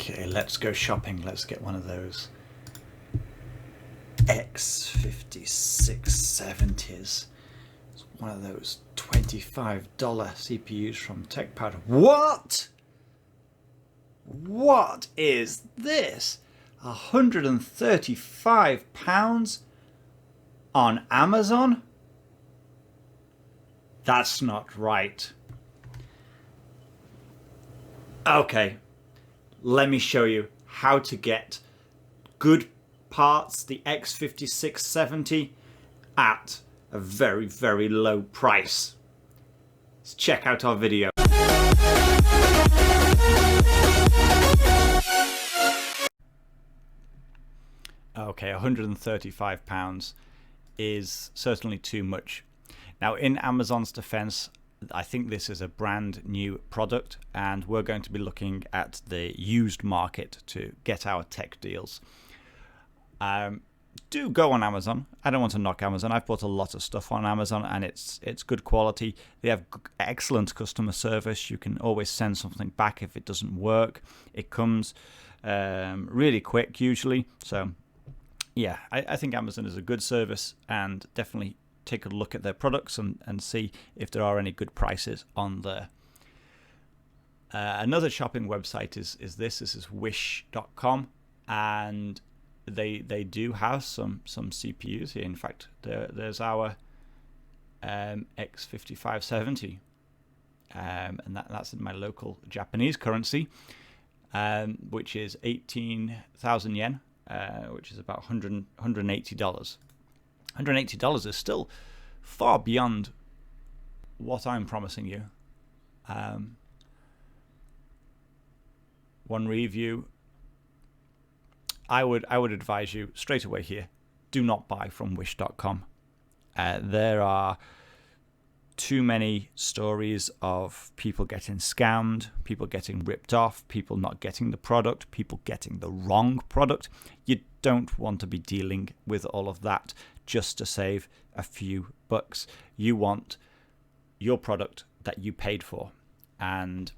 Okay, let's go shopping. Let's get one of those x5670s. It's one of those $25 CPUs from TechPad. What? What is this? £135 on Amazon? That's not right. Okay, let me show you how to get good parts, the x5670, at a very, very low price. Let's check out our video. Okay, £135 is certainly too much. Now, in Amazon's defense, I think this is a brand new product, and we're going to be looking at the used market to get our tech deals. Do go on Amazon. I don't want to knock Amazon. I've bought a lot of stuff on Amazon, and it's good quality. They have excellent customer service. You can always send something back if it doesn't work. It comes really quick usually. So yeah, I think Amazon is a good service, and definitely take a look at their products and see if there are any good prices on there. Another shopping website is this is wish.com, and they do have some CPUs here. In fact, there's our x5870, and that's in my local Japanese currency, which is 18,000 yen, which is about $180. $180 is still far beyond what I'm promising you. One review. I would advise you straight away here, do not buy from wish.com. There are too many stories of people getting scammed, people getting ripped off, people not getting the product, people getting the wrong product. You don't want to be dealing with all of that just to save a few bucks. You want your product that you paid for. And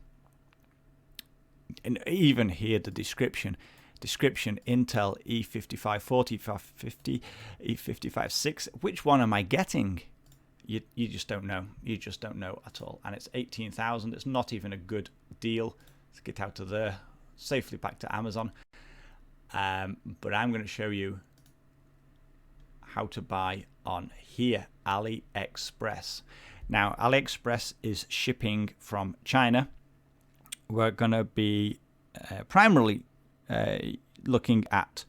even here, the description, Intel E5540, E5550, E556. Which one am I getting? You just don't know. You just don't know at all. And it's 18,000. It's not even a good deal. Let's get out of there, safely back to Amazon. But I'm going to show you how to buy on here, AliExpress. Now, AliExpress is shipping from China. We're going to be primarily looking at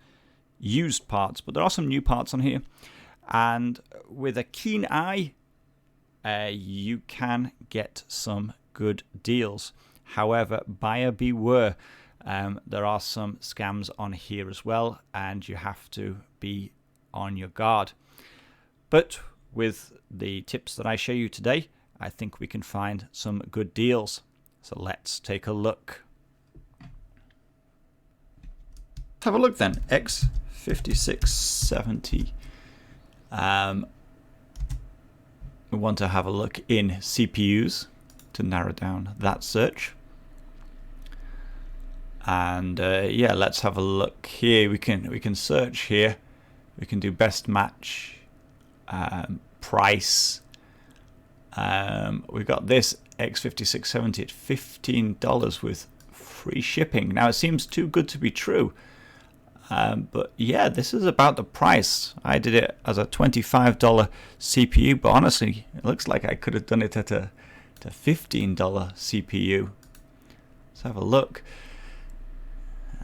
used parts, but there are some new parts on here. And with a keen eye, you can get some good deals. However, buyer beware. There are some scams on here as well, and you have to be on your guard. But with the tips that I show you today, I think we can find some good deals. So let's take a look. Let's have a look then. X5670. We want to have a look in CPUs to narrow down that search. And yeah, let's have a look here. We can search here. We can do best match, price. We've got this x5670 at $15 with free shipping. Now it seems too good to be true, but yeah, this is about the price. I did it as a $25 CPU, but honestly, it looks like I could have done it at a $15 CPU. Let's have a look.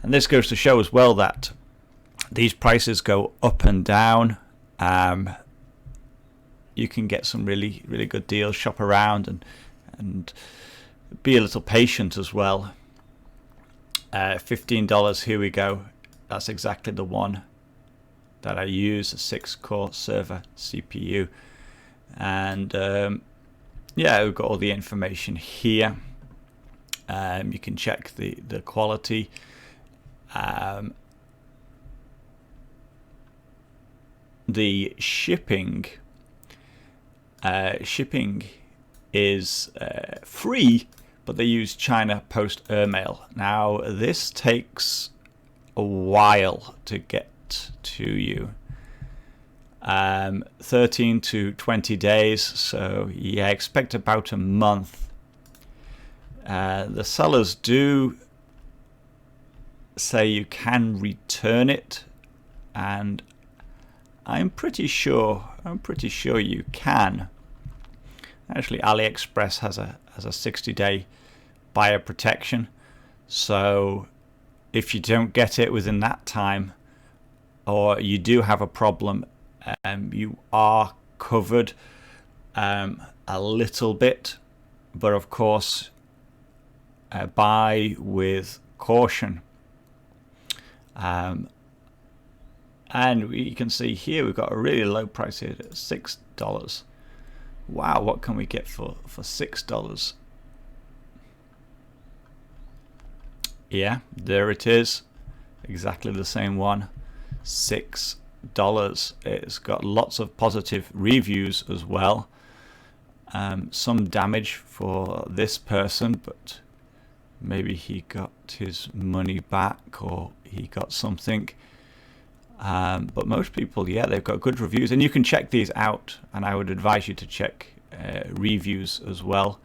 And this goes to show as well that these prices go up and down. You can get some really, really good deals. Shop around and be a little patient as well. $15, here we go. That's exactly the one that I use, a 6-core server CPU. And yeah, we've got all the information here. You can check the quality. The shipping is free, but they use China Post Airmail. Now this takes a while to get to you. 13 to 20 days, so yeah, expect about a month. The sellers do say you can return it, and I'm pretty sure you can. Actually, AliExpress has a 60-day buyer protection, so if you don't get it within that time, or you do have a problem, you are covered a little bit, but of course buy with caution. And you can see here we've got a really low price here at $6. Wow, what can we get for $6? Yeah, there it is, exactly the same one, $6. It's got lots of positive reviews as well. Some damage for this person, but maybe he got his money back or he got something. But most people, yeah, they've got good reviews, and you can check these out, and I would advise you to check reviews as well.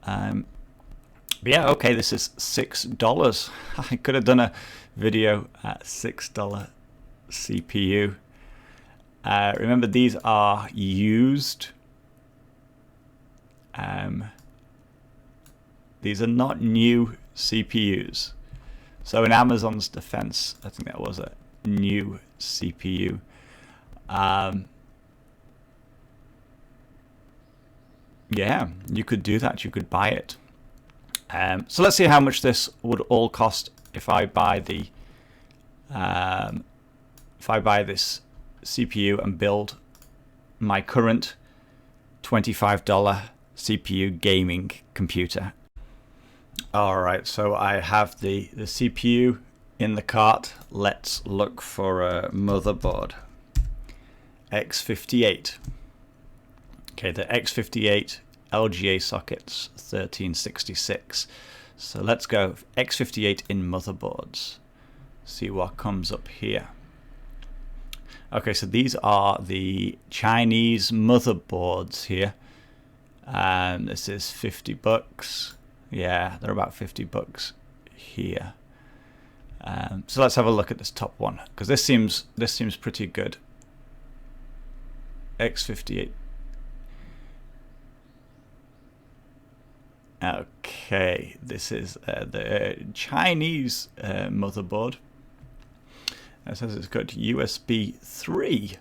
But yeah, okay, this is $6. I could have done a video at $6 CPU. Remember, these are used. These are not new CPUs. So in Amazon's defense, I think that was a new CPU. Yeah, you could do that. You could buy it. So let's see how much this would all cost if I buy the this CPU and build my current $25 CPU gaming computer. Alright, so I have the CPU in the cart. Let's look for a motherboard. x58. Okay, the x58 LGA sockets 1366. So let's go x58 in motherboards. See what comes up here. Okay, so these are the Chinese motherboards here. This is $50. Yeah, they're about $50 here. So let's have a look at this top one, because this seems pretty good. x58. Okay, this is the Chinese motherboard. It says it's got USB 3,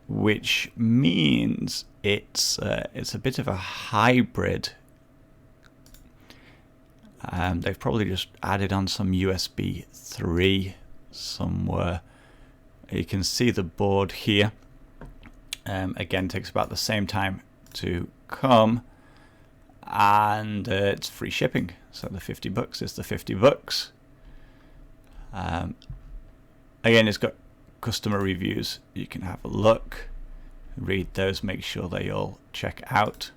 which means it's a bit of a hybrid. They've probably just added on some USB 3 somewhere. You can see the board here. Again, takes about the same time to come, and it's free shipping. So the $50 is the $50. Again, it's got customer reviews. You can have a look, read those, make sure they all check out.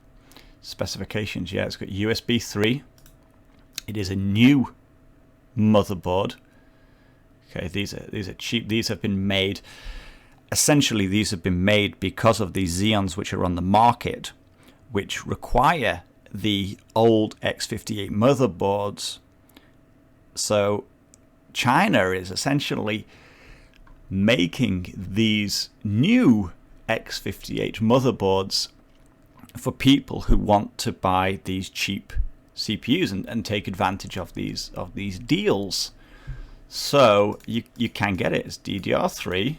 Specifications, yeah, it's got USB 3. It is a new motherboard. Okay, these are cheap. These have been made. Essentially, these have been made because of the Xeons which are on the market, which require the old x58 motherboards. So China is essentially making these new x58 motherboards for people who want to buy these cheap CPUs and take advantage of these deals. So you can get it. It's DDR3.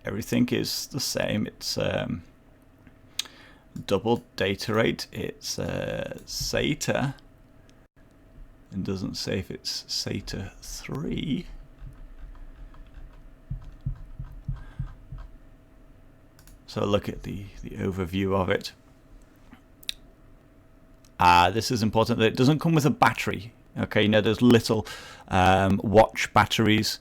Everything is the same. It's double data rate. It's SATA. It doesn't say if it's SATA 3. So look at the overview of it. This is important that it doesn't come with a battery. Okay, you know those little watch batteries.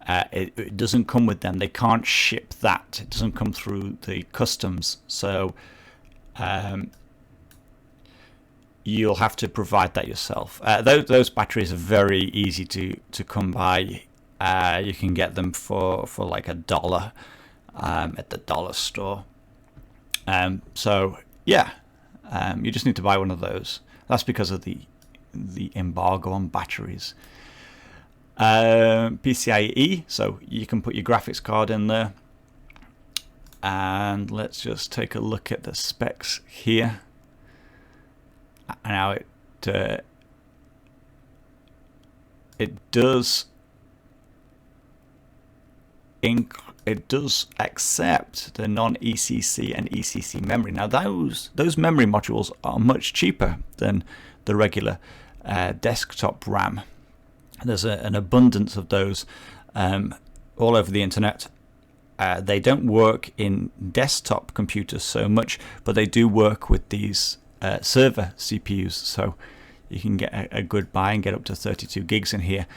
It doesn't come with them. They can't ship that. It doesn't come through the customs. So you'll have to provide that yourself. Those batteries are very easy to come by. You can get them for like $1 at the dollar store. So yeah, you just need to buy one of those. That's because of the embargo on batteries. PCIe, so you can put your graphics card in there. And let's just take a look at the specs here. Now it does accept the non-ECC and ECC memory. Now those memory modules are much cheaper than the regular desktop RAM. There's an abundance of those all over the internet. They don't work in desktop computers so much, but they do work with these server CPUs, so you can get a good buy and get up to 32 gigs in here.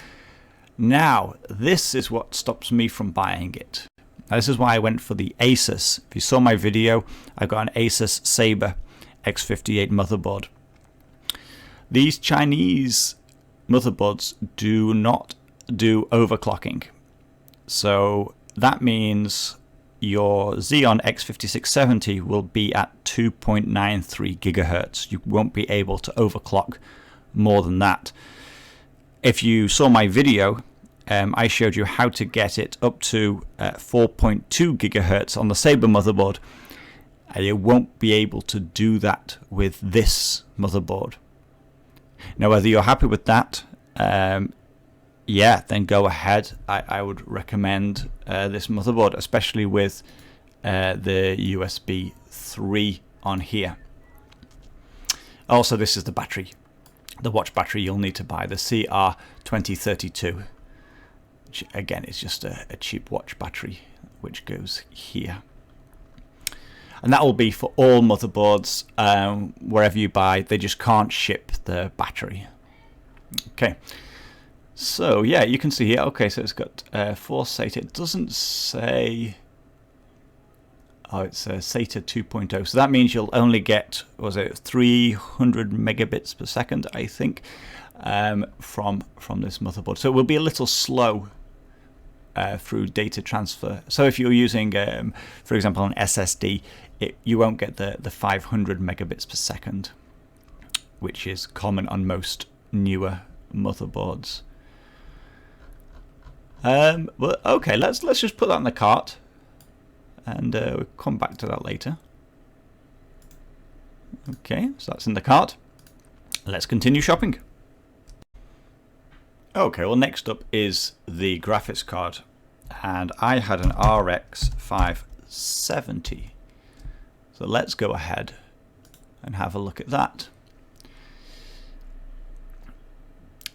Now, this is what stops me from buying it. Now, this is why I went for the Asus. If you saw my video, I got an Asus Sabre x58 motherboard. These Chinese motherboards do not do overclocking. So that means your Xeon x5670 will be at 2.93 gigahertz. You won't be able to overclock more than that. If you saw my video, I showed you how to get it up to 4.2 gigahertz on the Sabre motherboard. You won't be able to do that with this motherboard. Now, whether you're happy with that, yeah, then go ahead. I would recommend this motherboard, especially with the USB 3 on here. Also, this is the battery, the watch battery you'll need to buy, the CR2032. Which, again, is just a cheap watch battery, which goes here. And that will be for all motherboards, wherever you buy. They just can't ship the battery. Okay. So yeah, you can see here. Okay, so it's got 4 SATA. It doesn't say. Oh, it's a SATA 2.0. So that means you'll only get, what was it, 300 megabits per second, I think, from this motherboard. So it will be a little slow through data transfer. So if you're using, for example, an SSD, you won't get the 500 megabits per second, which is common on most newer motherboards. Well, okay, let's just put that in the cart, and we'll come back to that later. Okay, so that's in the cart. Let's continue shopping. Okay, well, next up is the graphics card, and I had an RX 570. So let's go ahead and have a look at that.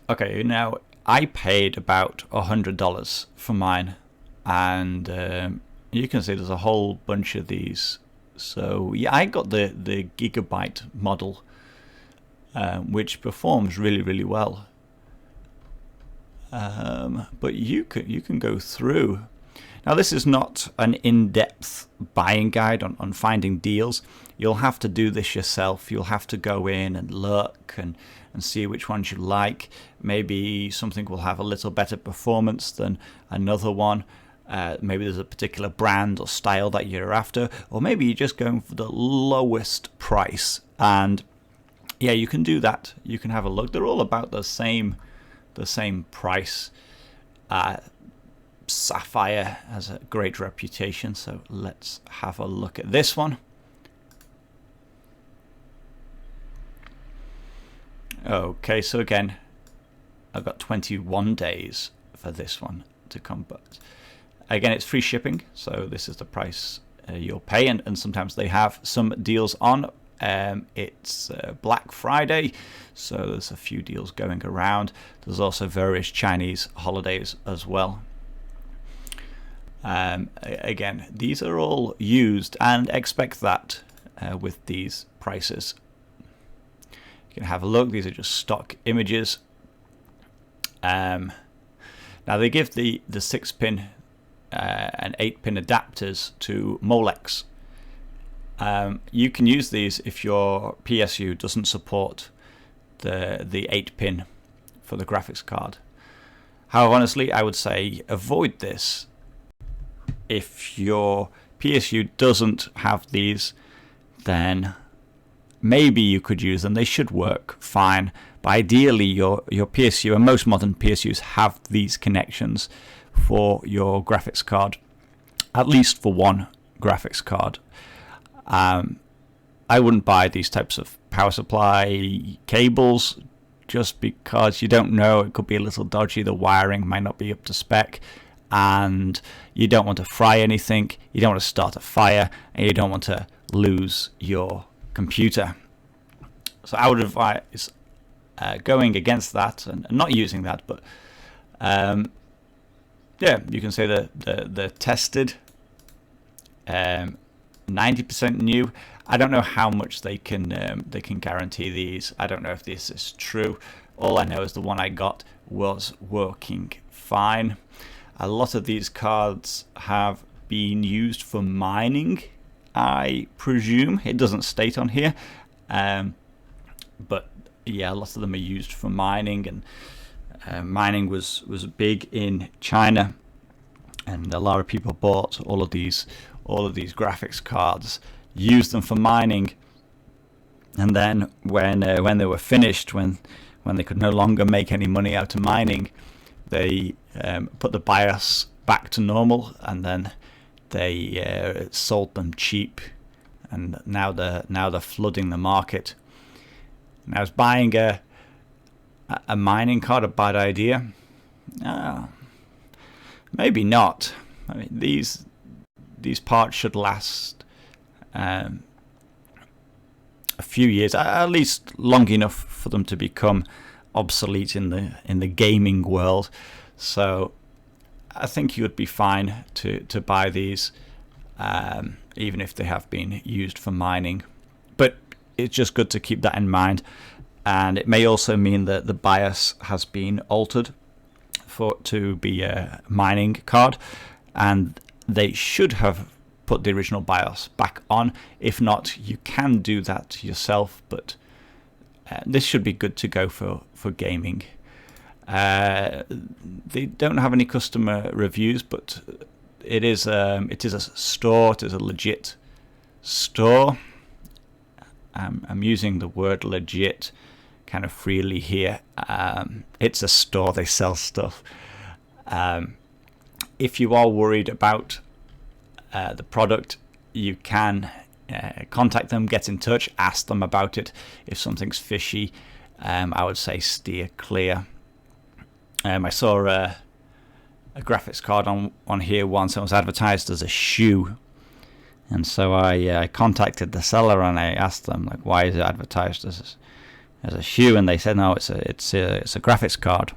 Okay, now I paid about $100 for mine, and you can see there's a whole bunch of these. So yeah, I got the gigabyte model, which performs really well. But you can go through. Now, this is not an in-depth buying guide on finding deals. You'll have to do this yourself. You'll have to go in and look and see which ones you like. Maybe something will have a little better performance than another one. Maybe there's a particular brand or style that you're after, or maybe you're just going for the lowest price. And yeah, you can do that. You can have a look. They're all about the same price. Sapphire has a great reputation, so let's have a look at this one. Okay, so again, I've got 21 days for this one to come, but again, it's free shipping, so this is the price you'll pay, and sometimes they have some deals on. It's Black Friday, so there's a few deals going around. There's also various Chinese holidays as well. Again, these are all used, and expect that with these prices. You can have a look. These are just stock images. Now they give the 6-pin and 8-pin adapters to Molex. You can use these if your PSU doesn't support the 8-pin for the graphics card. However, honestly, I would say avoid this. If your PSU doesn't have these, then maybe you could use them. They should work fine, but ideally your PSU, and most modern PSUs have these connections for your graphics card, at least for one graphics card. I wouldn't buy these types of power supply cables just because you don't know, it could be a little dodgy, the wiring might not be up to spec, and you don't want to fry anything, you don't want to start a fire, and you don't want to lose your computer. So I would advise going against that and not using that, but yeah, you can say they're tested, 90% new. I don't know how much they can guarantee these. I don't know if this is true. All I know is the one I got was working fine. A lot of these cards have been used for mining, I presume. It doesn't state on here, but yeah, a lot of them are used for mining, and mining was big in China, and a lot of people bought all of these graphics cards, used them for mining, and then when they were finished, when they could no longer make any money out of mining, they put the BIOS back to normal, and then they sold them cheap, and now they're flooding the market. Now, is buying a mining card a bad idea? Maybe not. I mean, these parts should last a few years, at least long enough for them to become obsolete in the gaming world. So I think you would be fine to buy these, even if they have been used for mining. But it's just good to keep that in mind, and it may also mean that the BIOS has been altered to be a mining card, and they should have put the original BIOS back on. If not, you can do that yourself, but this should be good to go for gaming. They don't have any customer reviews, but it is a store. It is a legit store. I'm using the word legit kind of freely here. It's a store, they sell stuff. If you are worried about the product, you can contact them, get in touch, ask them about it. If something's fishy, I would say steer clear. I saw a graphics card on here once, and it was advertised as a shoe. And so I contacted the seller and I asked them, like, why is it advertised as a shoe? And they said, no, it's a graphics card.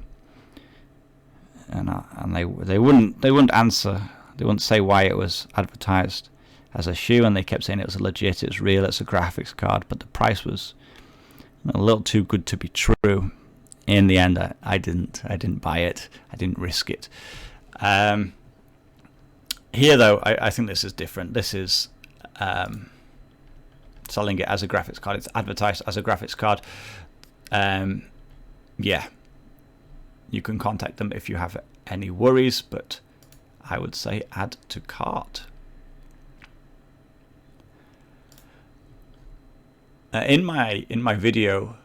And they wouldn't answer. They wouldn't say why it was advertised as a shoe, and they kept saying it was legit, it's real, it's a graphics card. But the price was a little too good to be true. In the end, I didn't buy it. I didn't risk it. Here, though, I think this is different. This is selling it as a graphics card. It's advertised as a graphics card. Yeah, you can contact them if you have any worries, but I would say add to cart. In my video,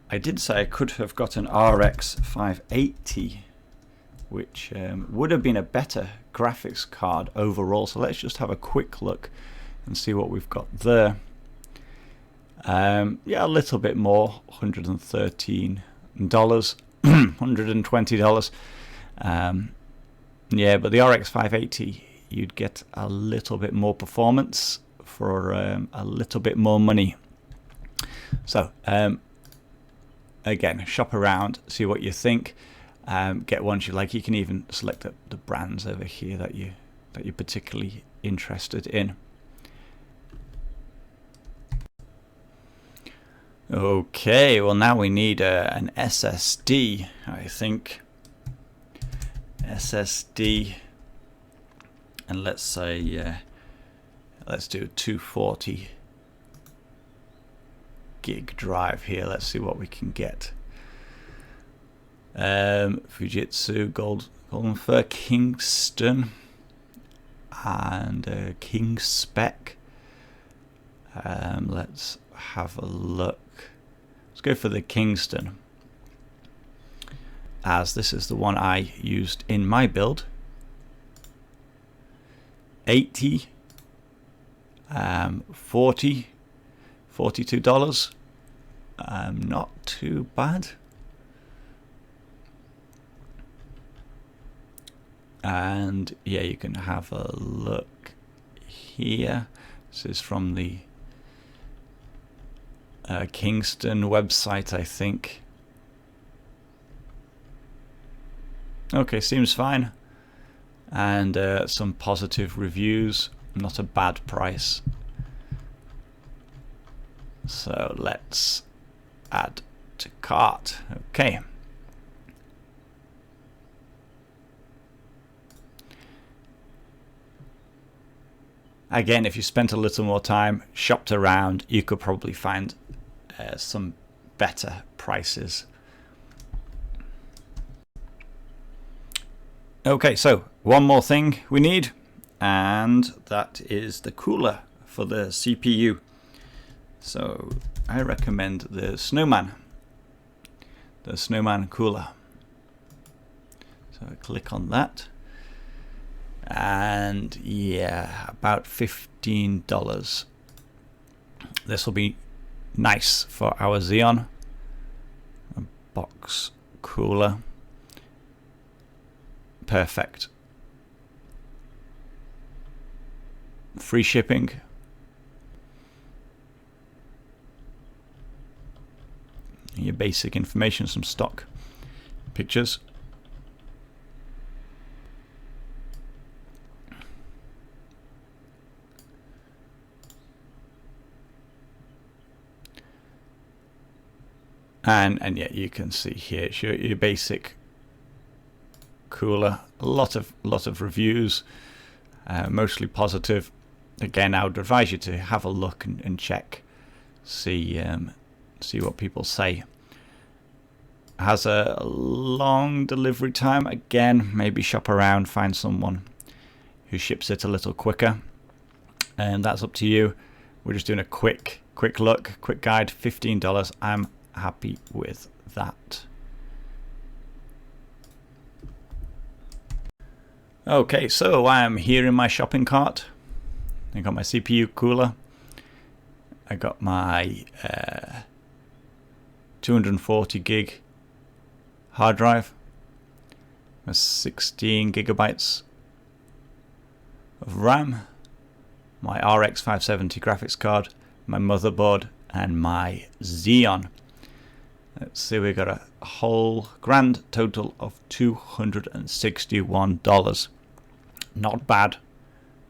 I did say I could have got an RX 580, which would have been a better graphics card overall. So let's just have a quick look and see what we've got there. Yeah, a little bit more, $113, $120. Yeah, but the RX 580, you'd get a little bit more performance for a little bit more money. So again, shop around, see what you think. Get ones you like. You can even select the brands over here that you're particularly interested in. Okay, well now we need an SSD, I think. SSD, and let's say let's do 240 gig drive here. Let's see what we can get. Fujitsu Golden Fur Kingston and King Spec. Let's have a look. Let's go for the Kingston, as this is the one I used in my build. 80, 40, $42. Not too bad. And yeah, you can have a look here. This is from the Kingston website, I think. Okay, seems fine. And some positive reviews. Not a bad price. So let's add to cart. Okay. Again, if you spent a little more time, shopped around, you could probably find some better prices. Okay, so one more thing we need, and that is the cooler for the CPU. So I recommend the Snowman cooler. So I click on that. And yeah, about $15. This will be nice for our Xeon. A box cooler. Perfect. Free shipping. Your basic information, some stock pictures. And yeah, you can see here it's your basic cooler. A lot of reviews, mostly positive. Again, I would advise you to have a look and check, see what people say. Has a long delivery time. Again, maybe shop around, find someone who ships it a little quicker, and that's up to you. We're just doing a quick look, quick guide. $15. I'm happy with that. Okay, so I am here in my shopping cart. I got my CPU cooler. I got my 240 gig hard drive, my 16 gigabytes of RAM, my RX 570 graphics card, my motherboard, and my Xeon. Let's see, we got a whole grand total of $261. Not bad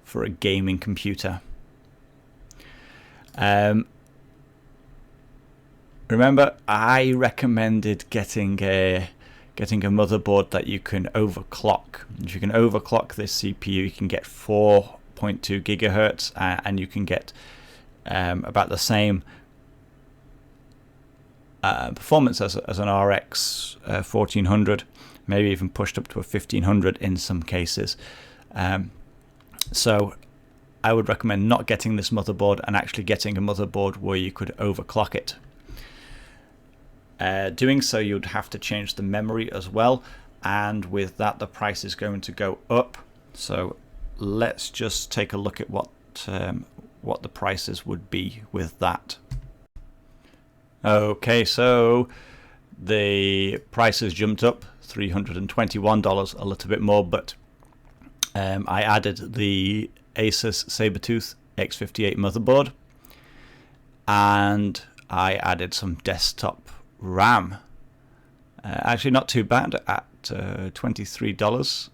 for a gaming computer. Remember, I recommended getting a motherboard that you can overclock. If you can overclock this CPU, you can get 4.2 gigahertz, and you can get about the same performance as an RX 1400, maybe even pushed up to a 1500 in some cases. So I would recommend not getting this motherboard and actually getting a motherboard where you could overclock it. Doing so, you'd have to change the memory as well, and with that the price is going to go up. So let's just take a look at what the prices would be with that. Okay, so the price has jumped up $321, a little bit more, but I added the Asus Sabertooth x58 motherboard, and I added some desktop RAM. Actually not too bad at $23,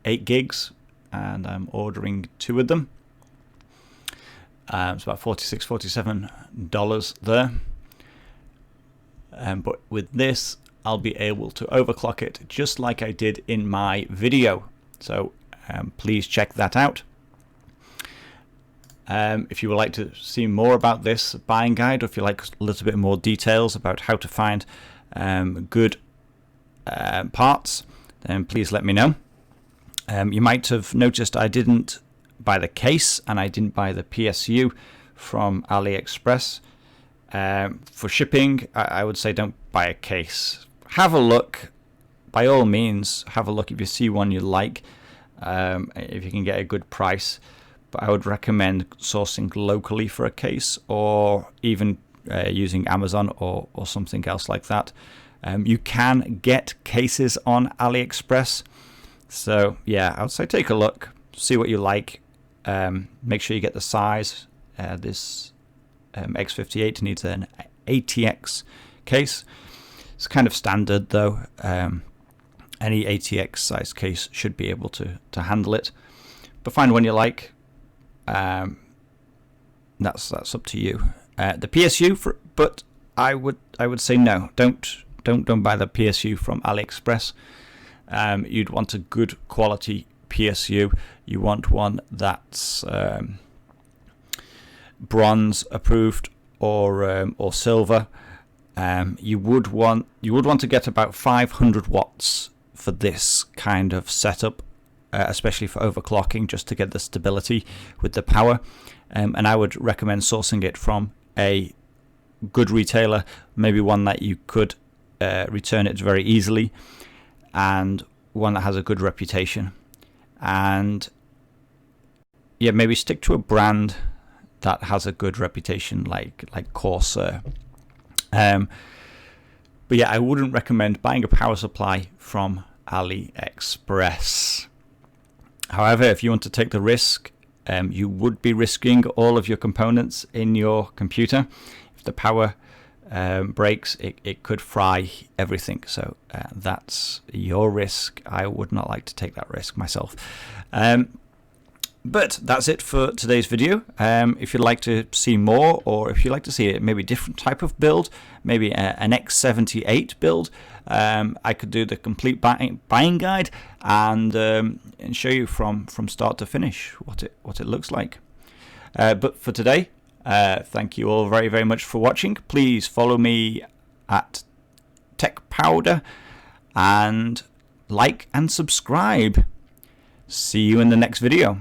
8 gigs, and I'm ordering 2 of them. It's about $46, $47 there. But with this, I'll be able to overclock it just like I did in my video. So please check that out. If you would like to see more about this buying guide, or if you like a little bit more details about how to find good parts, then please let me know. You might have noticed I didn't buy the case and I didn't buy the PSU from AliExpress. For shipping, I would say don't buy a case. Have a look. By all means, have a look if you see one you like, if you can get a good price. But I would recommend sourcing locally for a case, or even using Amazon or something else like that. You can get cases on AliExpress. So yeah, I would say take a look, see what you like. Make sure you get the size. This x58 needs an ATX case. It's kind of standard though. Any ATX size case should be able to handle it. But find one you like. That's up to you. The PSU, but I would say no. Don't buy the PSU from AliExpress. You'd want a good quality PSU. You want one that's bronze approved or silver. You would want to get about 500 watts for this kind of setup, especially for overclocking, just to get the stability with the power. And I would recommend sourcing it from a good retailer, maybe one that you could return it very easily, and one that has a good reputation. And yeah, maybe stick to a brand that has a good reputation, like Corsair. But yeah, I wouldn't recommend buying a power supply from AliExpress. However, if you want to take the risk, you would be risking all of your components in your computer. If the power breaks, it could fry everything. So that's your risk. I would not like to take that risk myself. But that's it for today's video. If you'd like to see more, or if you'd like to see maybe a different type of build, maybe an x58 build, I could do the complete buying guide and show you from start to finish what it looks like. But for today, thank you all very, very much for watching. Please follow me at Tech Powder and like and subscribe. See you in the next video.